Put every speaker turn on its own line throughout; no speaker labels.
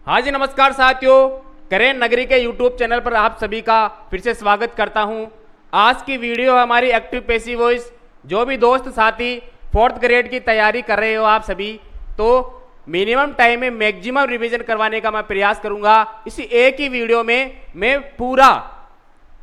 हाँ जी, नमस्कार साथियों, करें नगरी के यूट्यूब चैनल पर आप सभी का फिर से स्वागत करता हूं। आज की वीडियो हमारी एक्टिव पैसिव वॉइस। जो भी दोस्त साथी 4th ग्रेड की तैयारी कर रहे हो आप सभी, तो मिनिमम टाइम में मैक्सिमम रिवीजन करवाने का मैं प्रयास करूंगा। इसी एक ही वीडियो में मैं पूरा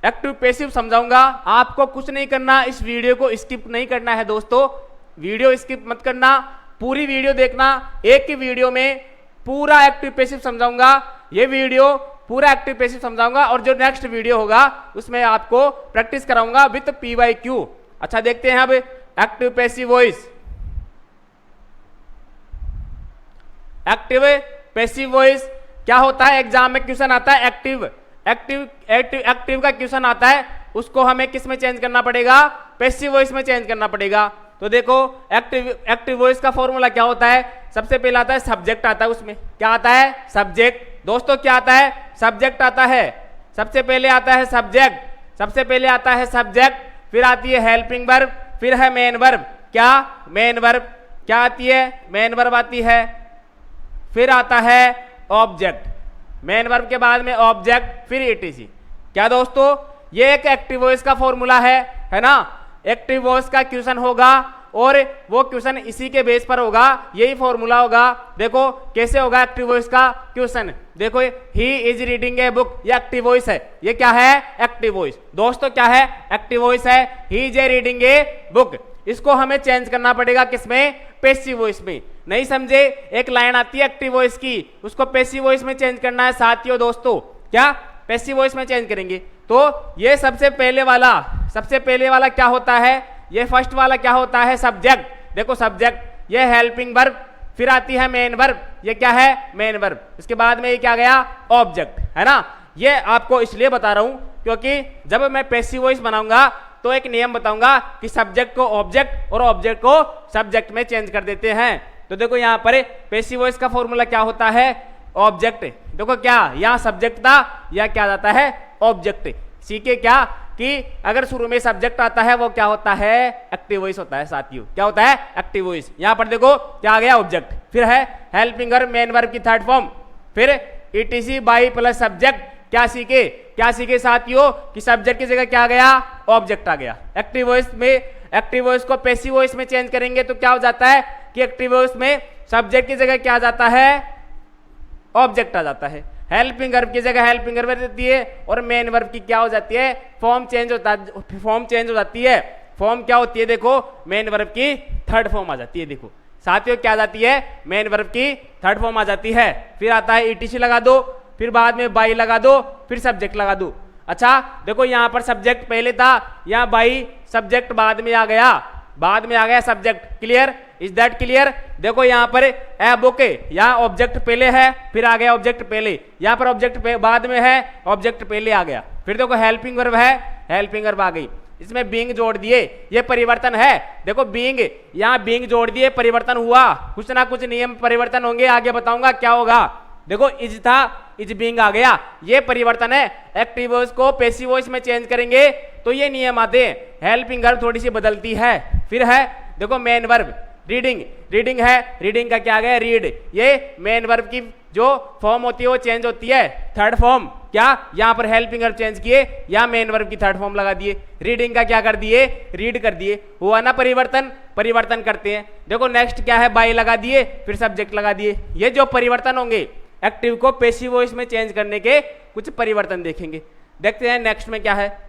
एक्टिव पैसिव समझाऊंगा। आपको कुछ नहीं करना, इस वीडियो को स्किप नहीं करना है दोस्तों। वीडियो स्किप मत करना, पूरी वीडियो देखना। एक ही वीडियो में पूरा एक्टिव पैसिव समझाऊंगा। ये वीडियो पूरा एक्टिव पैसिव समझाऊंगा और जो नेक्स्ट वीडियो होगा उसमें आपको प्रैक्टिस कराऊंगा विद PYQ। अच्छा, देखते हैं अब active passive voice. Active passive voice क्या होता है? एग्जाम में क्वेश्चन आता है एक्टिव का क्वेश्चन आता है, उसको हमें किस में चेंज करना पड़ेगा? पैसिव वॉइस में चेंज करना पड़ेगा। तो देखो एक्टिव वॉइस का फॉर्मूला क्या होता है? सबसे पहले आता है सब्जेक्ट आता है। उसमें क्या आता है? सब्जेक्ट। दोस्तों क्या आता है? सब्जेक्ट आता है। सबसे पहले आता है सब्जेक्ट, फिर आती है हेल्पिंग वर्ब, फिर है मेन वर्ब। क्या? Main verb. क्या आती है? मेन वर्ब आती है। फिर आता है ऑब्जेक्ट। मेन वर्ब के बाद में ऑब्जेक्ट, फिर ETC। क्या दोस्तों? ये एक एक्टिव वॉइस का फॉर्मूला है ना? एक्टिव वॉइस का क्वेश्चन होगा और वो क्वेश्चन इसी के बेस पर होगा, यही फॉर्मूला होगा। देखो कैसे होगा एक्टिव वॉइस का क्वेश्चन। देखो, he is reading a book, ये एक्टिव वॉइस है। ये क्या है? Active voice. दोस्तों क्या है? एक्टिव वॉइस है। He is reading a book. इसको हमें चेंज करना पड़ेगा किसमें? पैसिव वॉइस में। नहीं समझे? एक लाइन आती है एक्टिव वॉइस की, उसको पैसिव वॉइस में चेंज करना है साथियों। दोस्तों क्या? पैसिव वॉइस में चेंज करेंगे। तो ये सबसे पहले वाला क्या होता है? ये फर्स्ट वाला क्या होता है? सब्जेक्ट। देखो सब्जेक्ट, ये हेल्पिंग वर्ब, फिर आती है मेन वर्ब। ये क्या है? Main verb. इसके बाद में ये क्या गया? ऑब्जेक्ट, है ना? ये आपको इसलिए बता रहा हूं क्योंकि जब मैं पैसिव वॉइस बनाऊंगा तो एक नियम बताऊंगा कि सब्जेक्ट को ऑब्जेक्ट और ऑब्जेक्ट को सब्जेक्ट में चेंज कर देते हैं। तो देखो यहाँ पर पैसिव वॉइस का फॉर्मूला क्या होता है? ऑब्जेक्ट। देखो क्या यहाँ सब्जेक्ट था, या क्या जाता है? ऑब्जेक्ट। सीखे क्या कि अगर शुरू में सब्जेक्ट आता है वो क्या होता है? एक्टिव वॉइस होता है साथियों। क्या होता है? Active voice. यहां पर देखो क्या आ गया? ऑब्जेक्ट। फिर है हेल्पिंग वर्ब, मेन वर्ब की थर्ड फॉर्म, फिर ETC बाई प्लस सब्जेक्ट। क्या सीखे साथियों कि सब्जेक्ट की जगह क्या आ गया? ऑब्जेक्ट आ गया। एक्टिव वॉइस को पैसिव वॉइस में चेंज करेंगे तो क्या हो जाता है कि एक्टिव वॉइस में सब्जेक्ट की जगह क्या आ जाता है? ऑब्जेक्ट आ जाता है। हेल्पिंग वर्ब की जगह हेल्पिंग वर्ब रहती है और मेन वर्ब की क्या हो जाती है? फॉर्म चेंज हो जाती है। फॉर्म क्या होती है? देखो मेन वर्ब की थर्ड फॉर्म आ जाती है। देखो साथियों क्या आ जाती है? मेन वर्ब की थर्ड फॉर्म आ जाती है। फिर आता है ETC लगा दो, फिर बाद में बाई लगा दो, फिर सब्जेक्ट लगा दो। अच्छा देखो यहाँ पर सब्जेक्ट पहले था, यहाँ बाई सब्जेक्ट बाद में आ गया subject. Clear? Is that clear? देखो यहाँ पर ए बुक, यहाँ ऑब्जेक्ट पहले है, फिर आ गया ऑब्जेक्ट पहले। यहाँ पर ऑब्जेक्ट बाद में है, ऑब्जेक्ट पहले आ गया। फिर देखो हेल्पिंग वर्ब है, हेल्पिंग वर्ब आ गई। इसमें बीइंग जोड़ दिए, ये परिवर्तन है। देखो बीइंग, यहाँ बीइंग जोड़ दिए, परिवर्तन हुआ। कुछ ना कुछ नियम परिवर्तन होंगे, आगे बताऊंगा क्या होगा। देखो इज था, इज बीइंग आ गया, ये परिवर्तन है। एक्टिव वॉइस को पैसिव वॉइस में चेंज करेंगे तो ये नियम आते हैं। हेल्पिंग वर्ब थोड़ी सी बदलती है। फिर है देखो मेन वर्ब, रीडिंग है, रीडिंग का क्या आ गया? रीड। ये मेन वर्ब की जो फॉर्म होती है वो चेंज होती है, थर्ड फॉर्म। क्या? यहाँ पर हेल्पिंग वर्ब चेंज किए, यहाँ मेन वर्ब की थर्ड फॉर्म लगा दिए। रीडिंग का क्या कर दिए? रीड कर दिए। हुआ ना परिवर्तन करते हैं। देखो नेक्स्ट क्या है? बाई लगा दिए, फिर सब्जेक्ट लगा दिए। ये जो परिवर्तन होंगे एक्टिव को पैसिव वॉइस में चेंज करने के कुछ परिवर्तन देखेंगे। देखते हैं नेक्स्ट में क्या है।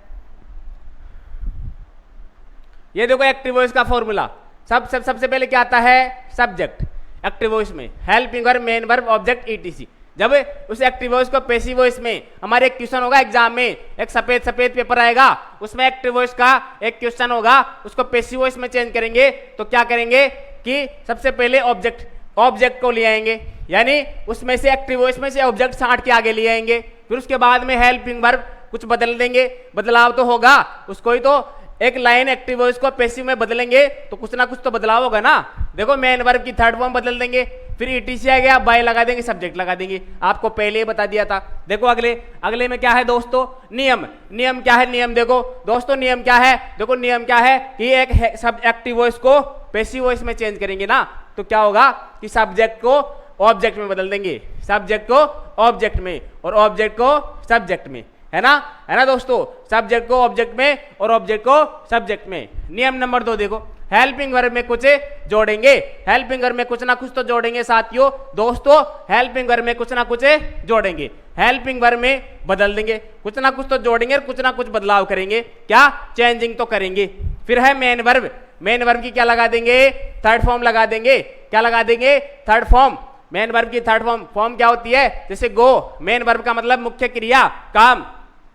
ये देखो एक्टिव वॉइस का फॉर्मूला। सबसे पहले क्या आता है? सब्जेक्ट। एक्टिव वॉइस में helping verb, main verb, object, ETC। जब उस एक्टिव वॉइस को पैसिव वॉइस में, हमारे एक क्वेश्चन होगा एग्जाम में, एक सफेद पेपर आएगा, उसमें एक्टिव वॉइस का एक क्वेश्चन होगा, उसको पैसिव वॉइस में चेंज करेंगे तो क्या करेंगे कि सबसे पहले ऑब्जेक्ट को ले आएंगे, यानी उसमें से एक्टिव वॉइस में से ऑब्जेक्ट छांट के आगे ले आएंगे। फिर उसके बाद में हेल्पिंग वर्ब कुछ बदल देंगे, बदलाव तो होगा, उसको ही तो एक लाइन एक्टिव वॉइस को पैसिव में बदलेंगे तो कुछ ना कुछ तो बदलाव होगा ना। देखो मेन वर्ब की थर्ड फॉर्म बदल देंगे, फिर ETC आ गया, बाय लगा देंगे, सब्जेक्ट लगा देंगे। आपको पहले ही बता दिया था। देखो अगले में क्या है दोस्तों? नियम क्या है? नियम देखो दोस्तों, नियम क्या है? देखो नियम क्या है कि एक सब एक्टिव वॉइस को पैसिव वॉइस में चेंज करेंगे ना तो क्या होगा कि सब्जेक्ट को ऑब्जेक्ट में बदल देंगे, सब्जेक्ट को ऑब्जेक्ट में और ऑब्जेक्ट को सब्जेक्ट में, है ना दोस्तों, सब्जेक्ट को ऑब्जेक्ट में और ऑब्जेक्ट को सब्जेक्ट में। नियम नंबर 2 देखो, हेल्पिंग वर्ब में कुछ जोड़ेंगे, हेल्पिंग वर्ब में कुछ ना कुछ तो जोड़ेंगे साथियों दोस्तों, हेल्पिंग वर्ब में कुछ ना कुछ जोड़ेंगे, हेल्पिंग वर्ब में बदल देंगे, कुछ ना कुछ तो जोड़ेंगे और कुछ ना कुछ बदलाव करेंगे, क्या चेंजिंग तो करेंगे। फिर है मेन वर्ब, मेन वर्ब की क्या लगा देंगे, थर्ड फॉर्म लगा देंगे, क्या लगा देंगे, थर्ड फॉर्म। मेन वर्ब की थर्ड फॉर्म क्या होती है, जैसे गो, मेन वर्ब का मतलब मुख्य क्रिया काम,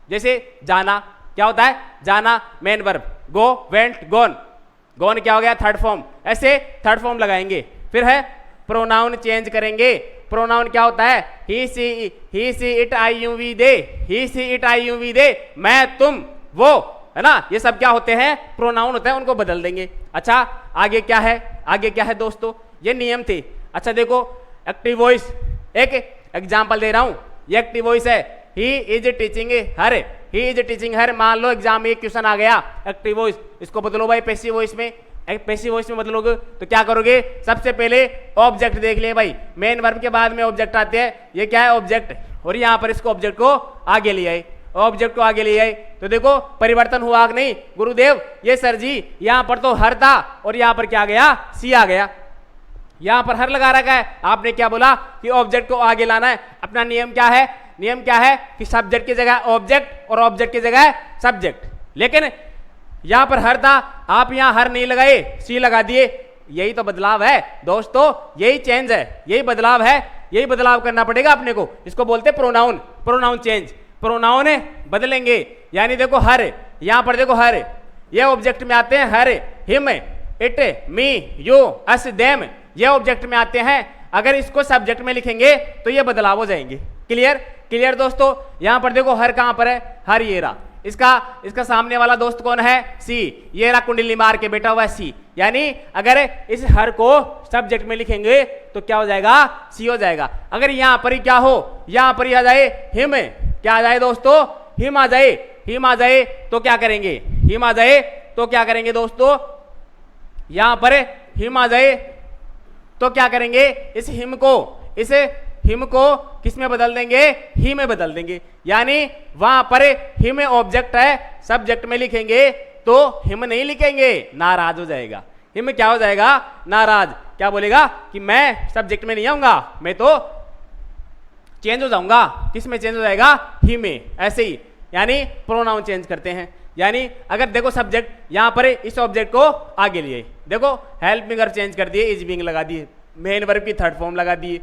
जैसे जाना, क्या होता है जाना, मेन वर्ब, गो वेंट गोन, गोन क्या हो गया थर्ड फॉर्म, ऐसे थर्ड फॉर्म लगाएंगे। फिर है प्रोनाउन चेंज करेंगे, प्रोनाउन क्या होता है, he she it I you we they, he she it I you we they, मैं तुम वो, है ना, ये सब क्या होते हैं, प्रोनाउन होते हैं, उनको बदल देंगे। अच्छा आगे क्या है, आगे क्या है दोस्तों, ये नियम थे। अच्छा देखो एक्टिव वॉइस, एक एग्जाम्पल दे रहा हूं, ये एक्टिव वॉइस है, he is teaching her, he is teaching her, मान लो एग्जाम में एक क्वेश्चन आ गया एक्टिव वॉइस, इसको बदलो भाई पैसिव वॉइस में, पैसिव वॉइस में बदलोगे तो क्या करोगे, सबसे पहले ऑब्जेक्ट देख लिए भाई, मेन वर्ब के बाद में ऑब्जेक्ट आते हैं, ये क्या है ऑब्जेक्ट, और यहाँ पर इसको ऑब्जेक्ट को आगे ले आए, ऑब्जेक्ट को आगे ले आए, तो देखो परिवर्तन हुआ कि नहीं गुरुदेव, ये सर जी यहाँ पर तो हर था और यहाँ पर क्या आ गया, सी आ गया, यहाँ पर हर लगा रखा है, आपने क्या बोला कि ऑब्जेक्ट को आगे लाना है। अपना नियम क्या है, नियम क्या है कि सब्जेक्ट की जगह ऑब्जेक्ट और ऑब्जेक्ट की जगह सब्जेक्ट, लेकिन यहां पर हर था, आप यहां हर नहीं लगाए, सी लगा दिए, यही तो बदलाव है दोस्तों, यही चेंज है, यही बदलाव है, यही बदलाव करना पड़ेगा अपने को, इसको बोलते प्रोनाउन, प्रोनाउन चेंज, प्रोनाउन बदलेंगे। यानी देखो हर, यहां पर देखो हर, ये ऑब्जेक्ट में आते हैं, her, him, it, me, you, us, them, ये ऑब्जेक्ट में आते हैं, अगर इसको सब्जेक्ट में लिखेंगे तो ये बदलाव हो जाएंगे। क्लियर, क्लियर दोस्तों, यहां पर देखो हर कहां पर है, हर ये रहा, इसका सामने वाला दोस्त कौन है, सी, ये रहा कुंडली मार के बैठा हुआ है सी, यानी अगर इस हर को सब्जेक्ट में लिखेंगे तो क्या हो जाएगा, सी हो जाएगा। अगर यहां पर ही क्या हो, यहां पर ही आ जाए हिम, क्या आ जाए दोस्तों, हिम आ जाए, हिम आ जाए तो क्या करेंगे, हिम आ जाए तो क्या करेंगे दोस्तों, यहां पर हिम आ जाए तो क्या करेंगे, इस हिम को किस में बदल देंगे, ही में बदल देंगे, यानी वहां पर हिम ऑब्जेक्ट है, सब्जेक्ट में लिखेंगे तो हिम नहीं लिखेंगे, नाराज हो जाएगा, हिम क्या हो जाएगा, नाराज, क्या बोलेगा कि मैं सब्जेक्ट में नहीं आऊंगा, मैं तो चेंज हो जाऊंगा, किस में चेंज हो जाएगा, ही में, ऐसे ही, यानी प्रोनाउन चेंज करते हैं। यानी अगर देखो सब्जेक्ट यहां पर इस ऑब्जेक्ट को आगे लिए, देखो हेल्पिंग वर्ब चेंज कर दिए, इज बीइंग लगा दिए, मेन वर्ब की थर्ड फॉर्म लगा दिए,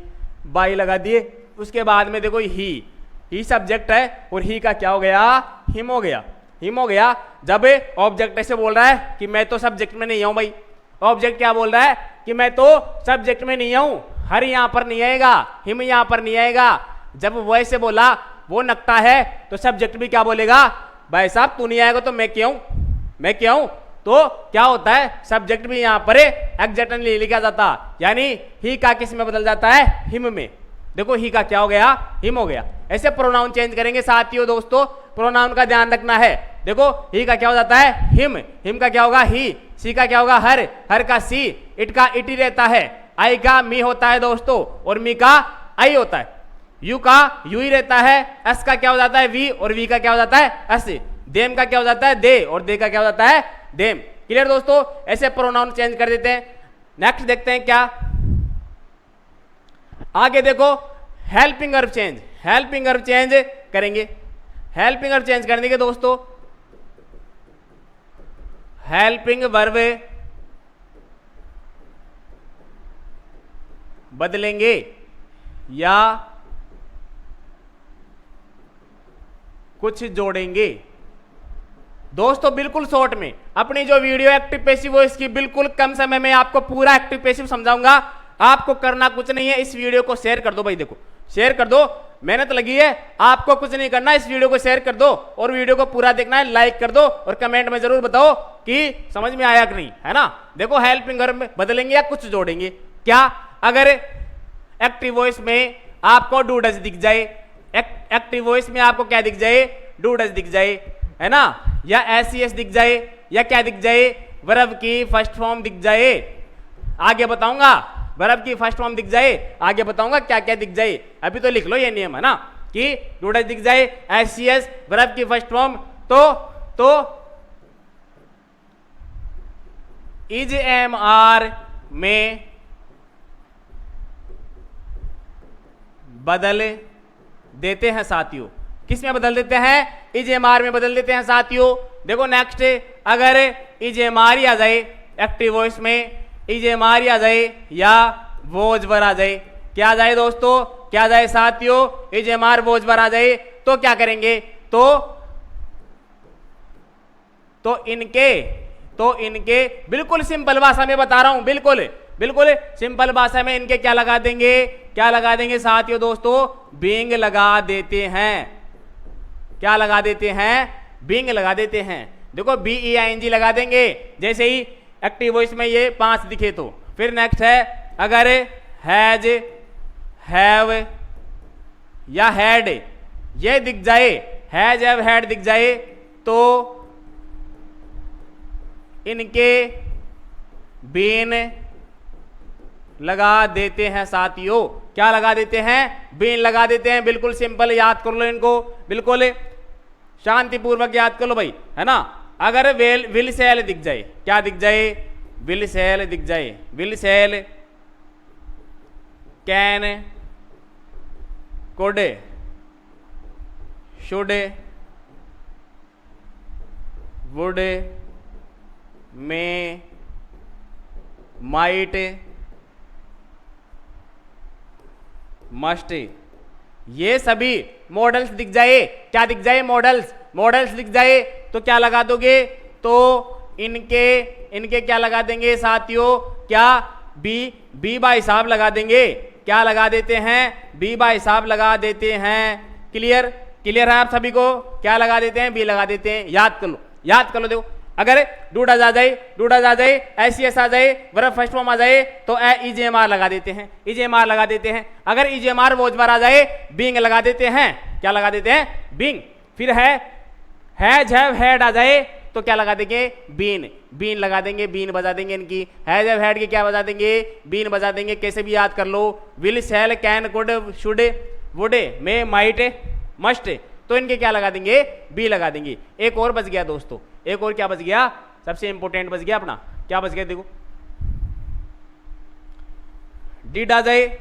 बाई लगा दिए, उसके बाद में देखो ही सब्जेक्ट है और ही का क्या हो गया, हिम हो गया, हिम हो गया। जब ऑब्जेक्ट ऐसे बोल रहा है कि मैं तो सब्जेक्ट में नहीं आऊं भाई, ऑब्जेक्ट क्या बोल रहा है कि मैं तो सब्जेक्ट में नहीं आऊं, हर यहां पर नहीं आएगा, हिम यहां पर नहीं आएगा, जब वो ऐसे बोला वो नकटा है तो सब्जेक्ट भी क्या बोलेगा, भाई साहब तू नहीं आएगा तो मैं क्यों, मैं क्यों, तो क्या होता है सब्जेक्ट भी यहां पर एग्जैक्टली लिखा जाता, यानी ही का किस में बदल जाता है, हिम में, देखो ही का क्या हो गया, हिम हो गया। ऐसे प्रोनाउन चेंज करेंगे साथियों दोस्तों, प्रोनाउन का ध्यान रखना है, देखो ही का क्या हो जाता है, हिम का क्या होगा, ही, सी का क्या होगा, हर का सी, इट का इट ही रहता है, आई का मी होता है दोस्तों और मी का आई होता है, यू का यू ही रहता है, एस का क्या हो जाता है, वी, और वी का क्या हो जाता है, एस, देम का क्या हो जाता है, दे, और दे का क्या हो जाता है, देम। क्लियर दोस्तों, ऐसे प्रोनाउन चेंज कर देते हैं। नेक्स्ट देखते हैं क्या, आगे देखो helping verb change, helping verb change करेंगे, हेल्पिंग वर्ब चेंज करने के दोस्तों, हेल्पिंग वर्ब बदलेंगे या कुछ जोड़ेंगे दोस्तों, बिल्कुल शॉर्ट में अपनी जो वीडियो एक्टिव पैसिव वॉइस की बिल्कुल कम समय में आपको पूरा एक्टिव पैसिव समझाऊंगा। आपको करना कुछ नहीं है, इस वीडियो को शेयर कर दो भाई, देखो शेयर कर दो, मेहनत लगी है, आपको कुछ नहीं करना, इस वीडियो को शेयर कर दो और वीडियो को पूरा देखना है, लाइक कर दो और कमेंट में जरूर बताओ कि समझ में आया कि नहीं, है ना। देखो हेल्पिंग वर्ब में बदलेंगे या कुछ जोड़ेंगे, क्या, अगर एक्टिव वॉइस में आपको डू डज दिख जाए, एक्टिव वॉइस में आपको क्या दिख जाए, डू डज दिख जाए, है ना, या एस दिख जाए, या क्या दिख जाए, वर्ब की फर्स्ट फॉर्म दिख जाए, आगे बताऊंगा वर्ब की फर्स्ट फॉर्म दिख जाए, आगे बताऊंगा क्या क्या दिख जाए, अभी तो लिख लो ये नियम है ना कि डू डज दिख जाए, एससीएस वर्ब की फर्स्ट फॉर्म, तो इज एम आर में बदल देते हैं साथियों। किस में बदल देते हैं? इज एम आर में बदल देते हैं साथियों। देखो नेक्स्ट, अगर इज एम आर आ जाए एक्टिव वॉइस में, इज एम आर आ जाए या वॉज वर आ जाए, क्या जाए दोस्तों, क्या जाए साथियों, is am are was were आ जाए, तो क्या करेंगे, तो इनके बिल्कुल सिंपल भाषा में बता रहा हूं, बिल्कुल सिंपल भाषा में इनके क्या लगा देंगे साथियों दोस्तों, बीइंग लगा देते हैं। क्या लगा देते हैं? बीइंग लगा देते हैं। देखो BEING लगा देंगे, जैसे ही एक्टिव वॉइस में ये 5 दिखे तो। फिर नेक्स्ट है, अगर हैज, हैव या हैड ये दिख जाए, हैज हैव हैड दिख जाए, तो इनके बीन लगा देते हैं साथियों। क्या लगा देते हैं? बीन लगा देते हैं। बिल्कुल सिंपल, याद कर लो इनको, बिल्कुल शांतिपूर्वक याद कर लो भाई, है ना। अगर विल सेल दिख जाए, क्या दिख जाए? विल सेल दिख जाए, will shall, can, could, should, would, may, might, must, ये सभी मॉडल्स दिख जाए। क्या दिख जाए? मॉडल्स दिख जाए, तो क्या लगा दोगे? तो इनके क्या लगा देंगे साथियों? क्या बी बाय हिसाब लगा देंगे। क्या लगा देते हैं? बी बाय हिसाब लगा देते हैं। क्लियर है आप सभी को? क्या लगा देते हैं? बी लगा देते हैं। याद कर लो। देखो अगर डू डज आ जाए, एससीएस आ जाए, वर्ब फर्स्ट फॉर्म आ जाए, तो इजेएमआर लगा देते हैं। अगर इजेएमआर वॉज वर आ जाए, बीइंग लगा देते हैं। क्या लगा देते हैं? बीइंग। फिर है हैज हैव हैड आ जाए, तो क्या लगा देंगे? बीन लगा देंगे, बीन बजा देंगे इनकी। हैज हैव हैड की क्या बजा देंगे? बीन बजा देंगे। कैसे भी याद कर लो। Will, shall, can, could, should, would, may, might, must, तो इनके क्या लगा देंगे? बी लगा देंगे। एक और बच गया दोस्तों, एक और क्या बच गया? सबसे इंपॉर्टेंट बच गया अपना। क्या बच गया? देखो डिड आ जाए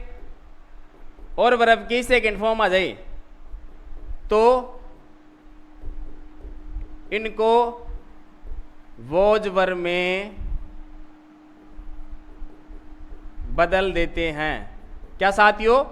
और वर्ब की सेकंड फॉर्म आ जाए, तो इनको वॉज वर्ब में बदल देते हैं। क्या साथियों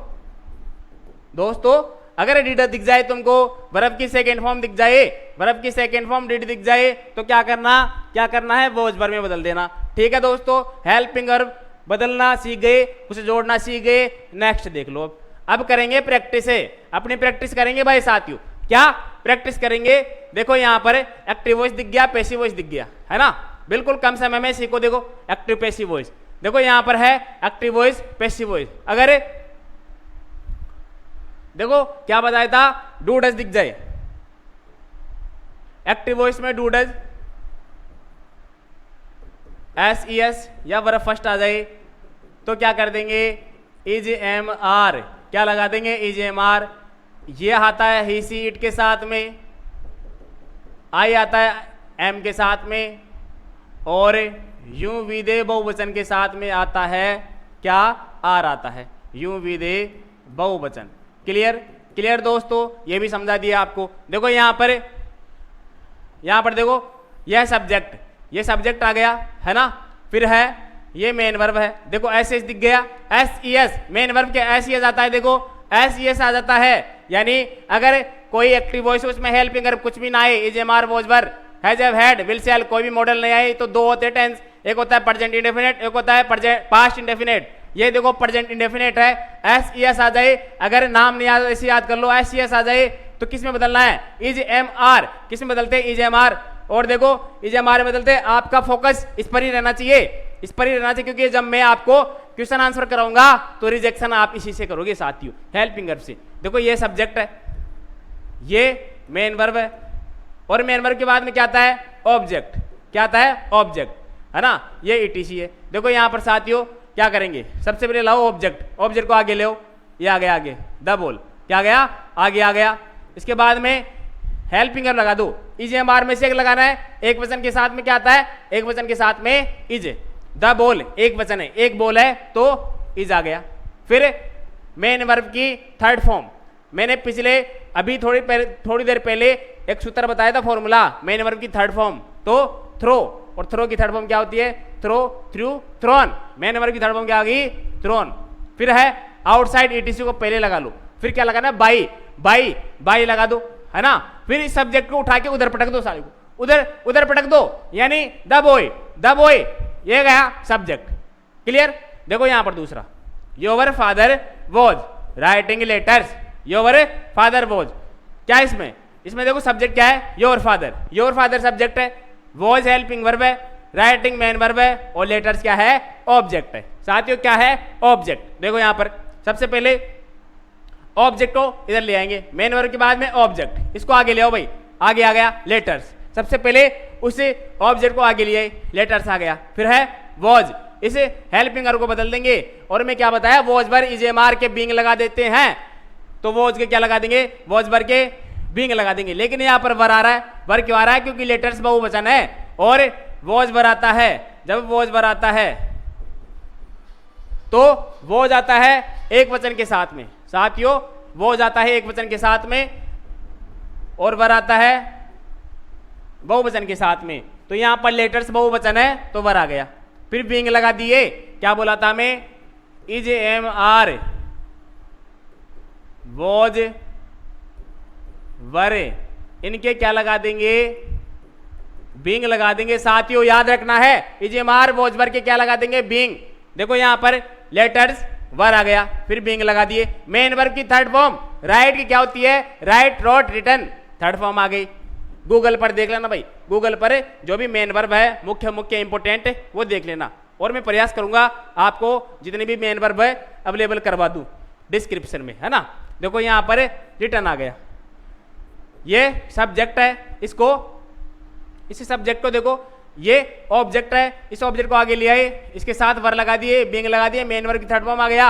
दोस्तों? अगर डिड दिख जाए तुमको, वर्ब की सेकंड फॉर्म दिख जाए, वर्ब की सेकंड फॉर्म डिड दिख जाए, तो क्या करना है? वॉज वर्ब में बदल देना। ठीक है दोस्तों, हेल्पिंग वर्ब बदलना सीख गए, उसे जोड़ना सीख गए। नेक्स्ट देख लो, अब करेंगे प्रैक्टिस। अपनी प्रैक्टिस करेंगे भाई साथियों। क्या प्रैक्टिस करेंगे? देखो यहां पर एक्टिव वॉइस दिख गया, पैसिव वॉइस दिख गया, है ना। बिल्कुल कम समय में सीखो। देखो एक्टिव पैसिव वॉइस, देखो यहां पर है एक्टिव वॉइस, पैसिव वॉइस। अगर देखो क्या बताया था? डू डज दिख जाए, एक्टिव वॉइस में डू डज, एसईएस या वर्ब फर्स्ट आ जाए, तो क्या कर देंगे? Is am are. क्या लगा देंगे? Is am are. ये आता है ही, सी, इट के साथ में, आई आता है एम के साथ में, और यूं विदे बहुवचन के साथ में आता है क्या? आर आता है, यूं विदे बहुवचन। क्लियर दोस्तों, ये भी समझा दिया आपको। देखो यहां पर देखो यह सब्जेक्ट आ गया, है ना। फिर है ये मेन वर्ब है। देखो एसएस दिख गया, एसईएस मेन वर्ब के एसईएस आता है। देखो एसईएस आ जाता है, यानी अगर कोई एक्टिव वॉइस उसमें हेल्पिंग वर्ब कुछ भी ना आए, is am are was verb, has have had, will shall कोई भी मॉडल नहीं आए, तो दो होते हैं टेंस। एक होता है प्रेजेंट इंडेफिनिट, एक होता है पास्ट इंडेफिनिट। ये देखो प्रेजेंट इंडेफिनिट है, एसईएस आ जाए। अगर नाम नहीं याद ऐसे याद कर लो, एसईएस आ जाए तो किस में बदलना है? Is am are. किस में बदलते हैं? Is am are. और देखो इज एम आर में बदलते, आपका फोकस इस पर ही रहना चाहिए, क्योंकि जब मैं आपको क्वेश्चन आंसर कराऊंगा तो रिजेक्शन आप इसी से करोगे साथियों, हेल्पिंग वर्ब से। देखो ये सब्जेक्ट है, ये मेन वर्ब है, और मेन वर्ब के बाद में क्या आता है? ऑब्जेक्ट। क्या आता है? ऑब्जेक्ट, है ना। ये ईटीसी है। देखो यहां पर साथियों क्या करेंगे, सबसे पहले लाओ ऑब्जेक्ट, ऑब्जेक्ट को आगे ले आओ, ये आ गया आगे, द बॉल क्या गया, आगे आ गया। इसके बाद में हेल्पिंग वर्ब लगा दो, इज एम आर में से एक लगाना है, एक वचन के साथ में क्या आता है, एक वचन के साथ में इज, द बॉल एक वचन है, एक बॉल है तो इज आ गया। फिर मेन वर्ब की थर्ड फॉर्म, मैंने पिछले अभी थोड़ी देर पहले एक सूत्र बताया था फॉर्मूला, मेन वर्ब की थर्ड फॉर्म तो थ्रो, और थ्रो की थर्ड फॉर्म क्या होती है, throw, threw, thrown. Main verb की थर्ड फॉर्म क्या आ गई, थ्रोन। फिर है आउटसाइड ईटीसी को पहले लगा लो, फिर क्या लगाना, बाई, बाई, बाई लगा दो, है ना। फिर इस सब्जेक्ट को उठा के उधर पटक दो, सारे को उधर उधर पटक दो, यानी द बॉय, द बॉय, ये गया सब्जेक्ट। क्लियर। देखो यहां पर दूसरा, your father was writing letters, your father was, क्या इसमें, इसमें देखो सब्जेक्ट क्या है, your father, your father subject है, वॉज हेल्पिंग वर्ब है, राइटिंग मेन वर्ब है, और लेटर्स क्या है, ऑब्जेक्ट है। साथियों क्या है, ऑब्जेक्ट। देखो यहां पर सबसे पहले ऑब्जेक्ट को इधर ले आएंगे, मेन वर्ब के बाद में ऑब्जेक्ट, इसको आगे ले आओ भाई, आगे आ गया लेटर्स, सबसे पहले उसे ऑब्जेक्ट को आगे लिए, लेटर्स आ गया। फिर है वॉज, इसे हेल्पिंग वर्ब को बदल देंगे, और मैं क्या बताया, was were is am are के बीइंग लगा देते हैं, तो वॉज के क्या लगा देंगे, वॉज वर के बीइंग लगा देंगे। लेकिन यहां पर वर आ रहा है, वर क्यों आ रहा है, क्योंकि लेटर्स बहुवचन है और वॉज वर आता है। जब वॉज वर आता है तो वॉज आता है एक वचन के साथ में, साथियों वॉज आता है एक वचन के साथ में, और वर आता है बहुवचन के साथ में, तो यहां पर लेटर्स बहुवचन है तो वर आ गया। फिर बीइंग लगा दिए, क्या बोला था मैं, is am are was were, इनके क्या लगा देंगे, बीइंग लगा देंगे। साथियों याद रखना है, is am are was were के क्या लगा देंगे, बीइंग। देखो यहां पर लेटर्स वर आ गया, फिर बीइंग लगा दिए। मेन वर्ब की थर्ड फॉर्म राइट की क्या होती है, write, wrote, written, third form आ गई। गूगल पर देख लेना भाई, गूगल पर जो भी मेन वर्ब है मुख्य मुख्य इंपोर्टेंट वो देख लेना, और मैं प्रयास करूंगा आपको जितने भी मेन वर्ब है अवेलेबल करवा दूं डिस्क्रिप्शन में, है ना। देखो यहां पर रिटर्न आ गया, ये सब्जेक्ट है, इसको इस सब्जेक्ट को देखो ये ऑब्जेक्ट है, इस ऑब्जेक्ट को आगे ले आए, इसके साथ वर लगा दिए, बीइंग लगा दिए, मेन वर्ब की थर्ड फॉर्म आ गया,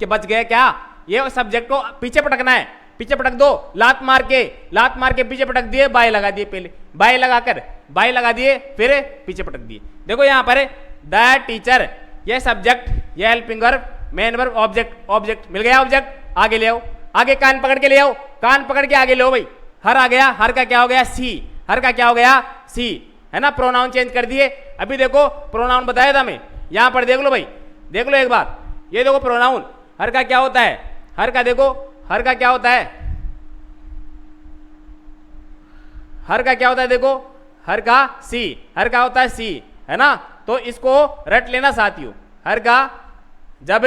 कि बच गया क्या, ये सब्जेक्ट को पीछे पटकना है, पीछे पटक दो, लात मार के पीछे पटक दिए, बाय लगा दिए, पहले बाय लगाकर बाय लगा दिए, फिर पीछे पटक दिए। देखो यहां पर द टीचर, ये सब्जेक्ट, ये helping verb, main verb, object, object मिल गया, ऑब्जेक्ट आगे ले आओ, आगे कान पकड़ के ले आओ, कान पकड़ के आगे ले आओ भाई, हर आ गया, हर का क्या हो गया, सी, हर का क्या हो गया, सी, है ना। प्रोनाउन चेंज कर दिए, अभी देखो प्रोनाउन बताया था मैं, यहां पर देख लो भाई, देख लो एक बार, ये देखो प्रोनाउन, हर का क्या होता है, हर का देखो, हर का क्या होता है, हर का क्या होता है, देखो हर का सी, हर का होता है सी, है ना। तो इसको रट लेना साथियों, हर का जब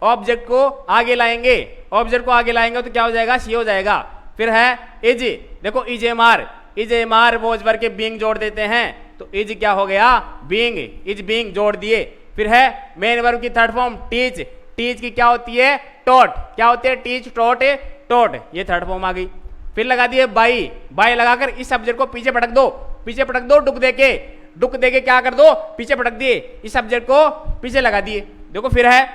ऑब्जेक्ट को आगे लाएंगे, ऑब्जेक्ट को आगे लाएंगे तो क्या हो जाएगा, सी हो जाएगा। फिर है इज, देखो is am are, is am are was were के बीइंग जोड़ देते हैं, तो इज क्या हो गया, बीइंग, इज बीइंग जोड़ दिए। फिर है मेन वर्ब की थर्ड फॉर्म टीच, टीच की क्या होती है, टॉट, क्या होती है, टीच, टॉट, टॉट, ये थर्ड फॉर्म आ गई। फिर लगा दिए बाई, बाई लगाकर इस सब्जेक्ट को पीछे पटक दो, पीछे पटक दो, डुक देके क्या कर दो, पीछे पटक दिए, इस सब्जेक्ट को पीछे लगा दिए। देखो फिर है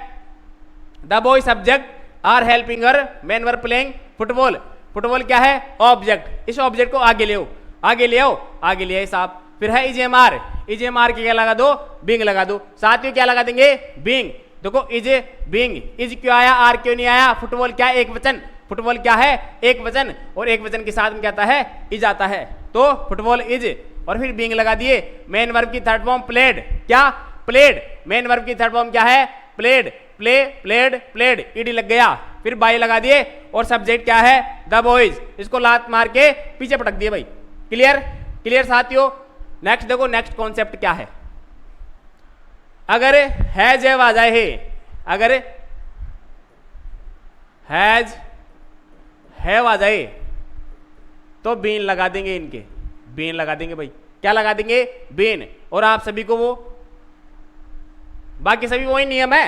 the boy subject are helping हर, main verb playing football, football क्या है, ऑब्जेक्ट, इस ऑब्जेक्ट को आगे ले आओ, आगे ले आओ, आगे ले आए साहब। फिर है is am are, is am are की क्या लगा दो, बीइंग लगा दो, साथ में क्या लगा देंगे, बीइंग। देखो इज बीइंग, इज क्यों आया, आर क्यों नहीं आया, फुटबॉल क्या एक वचन, फुटबॉल क्या है एक वचन, और एक वचन के साथ में क्या आता है, इज आता है, तो फुटबॉल इज, और फिर बीइंग लगा दिए। मेन वर्ब की थर्ड फॉर्म प्लेड, क्या प्लेड, मेन वर्ब की थर्ड फॉर्म क्या है, played, play, played, played, ED लग गया। फिर बाई लगा दिए, और सब्जेक्ट क्या है, द बॉयज, इसको लात मार के पीछे पटक दिए भाई। क्लियर, क्लियर साथियों। नेक्स्ट देखो, नेक्स्ट कॉन्सेप्ट क्या है, अगर हैज आ जाए है, अगर हैज हैव आ जाए तो बीन लगा देंगे, इनके बीन लगा देंगे भाई, क्या लगा देंगे, बीन। और आप सभी को वो बाकी सभी वही नियम है,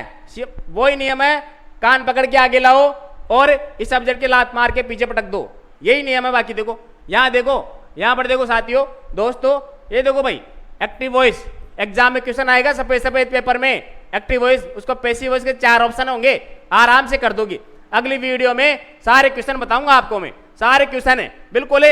वही नियम है, कान पकड़ के आगे लाओ और इस सब्जेक्ट के लात मार के पीछे पटक दो, यही नियम है। बाकी देखो यहां देखो, यहां पर देखो साथियों दोस्तों, ये देखो भाई एक्टिव वॉइस, एग्जाम में क्वेश्चन आएगा सफेद सफेद पेपर में, एक्टिव वॉइस उसको पैसिव वॉइस के 4 ऑप्शन होंगे, आराम से कर दोगे। अगली वीडियो में सारे क्वेश्चन बताऊंगा आपको मैं, सारे क्वेश्चन है बिल्कुल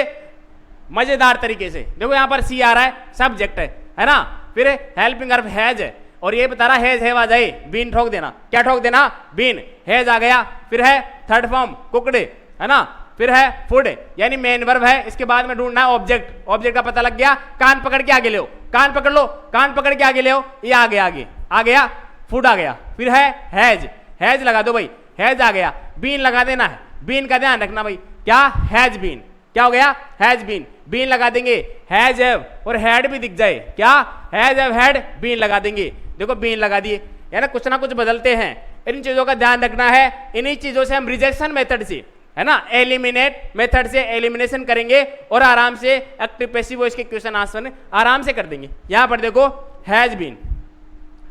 मजेदार तरीके से। देखो यहाँ पर सी आ रहा है, सब्जेक्ट है ना, फिर हेल्पिंग वर्ब हैज है, और ये बता रहा हैज हैव आ जाए, बीन ठोक देना, क्या ठोक देना, बीन, हैज आ गया, फिर है थर्ड फॉर्म कुकड है ना, फिर है फूड यानी मेन वर्ब है, इसके बाद में ढूंढना है ऑब्जेक्ट, ऑब्जेक्ट का पता लग गया, कान पकड़ के आगे ले, कान पकड़ लो, कान पकड़ के आगे ले, ये आ गया, आगे आ गया, फूड आ गया, फिर है हैज, हैज लगा दो भाई, हैज आ गया, बीन लगा देना है, बीन का ध्यान रखना भाई, क्या हैज बीन, क्या हो गया, हैज बीन, बीन लगा देंगे, हैज हैव और हैड भी दिख जाए, क्या हैज हैव हैड, बीन लगा देंगे, देखो बीन लगा दिए, है ना, कुछ ना कुछ बदलते हैं, इन चीजों का ध्यान रखना है, इन्हीं चीजों से हम रिजेक्शन मेथड से, है ना, एलिमिनेट मेथड से एलिमिनेशन करेंगे और आराम से एक्टिव पैसिव वॉइस के क्वेश्चन आंसर आराम से कर देंगे। यहां पर देखो हैज बीन,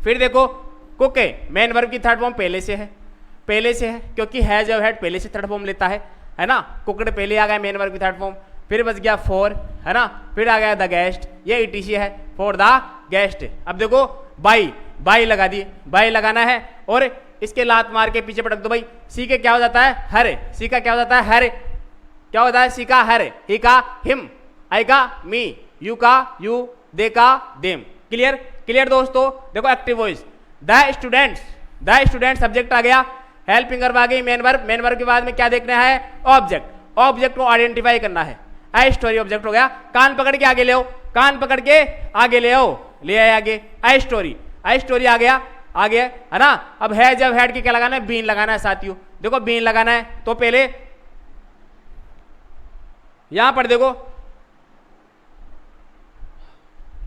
फिर देखो कुक है, मेन वर्ब की थर्ड फॉर्म पहले से है, पहले से है क्योंकि हैज और हैड पहले से थर्ड फॉर्म लेता है ना, कुकड पहले आ गया मेन वर्ब की थर्ड फॉर्म, फिर बच गया फॉर, है ना, फिर आ गया द गेस्ट, ये ईटीसी है फॉर द गेस्ट। अब देखो बाई, बाई लगा दिए, बाई लगाना है और इसके लात मार के पीछे पटक दो भाई, सी के क्या हो जाता है, हर, सी का क्या हो जाता है, हर, क्या होता है, सी का हर, ही का हिम, आई का मी, यू का यू, दे का देम। क्लियर, क्लियर दोस्तों। देखो active voice, the students, the student subject आ गया, हेल्पिंग वर्ब आ गई, मेन वर्ब, मेन वर्ब के बाद में क्या देखना है, ऑब्जेक्ट, ऑब्जेक्ट को आइडेंटिफाई करना है, आई स्टोरी ऑब्जेक्ट हो गया, कान पकड़ के आगे ले आओ, कान पकड़ के आगे ले आओ, ले आए आगे, आई स्टोरी, आई स्टोरी आ गया, आ गया, है ना। अब है जब हेड के क्या लगाना है, बीन लगाना है साथियों, देखो बीन लगाना है, तो पहले यहां पर देखो,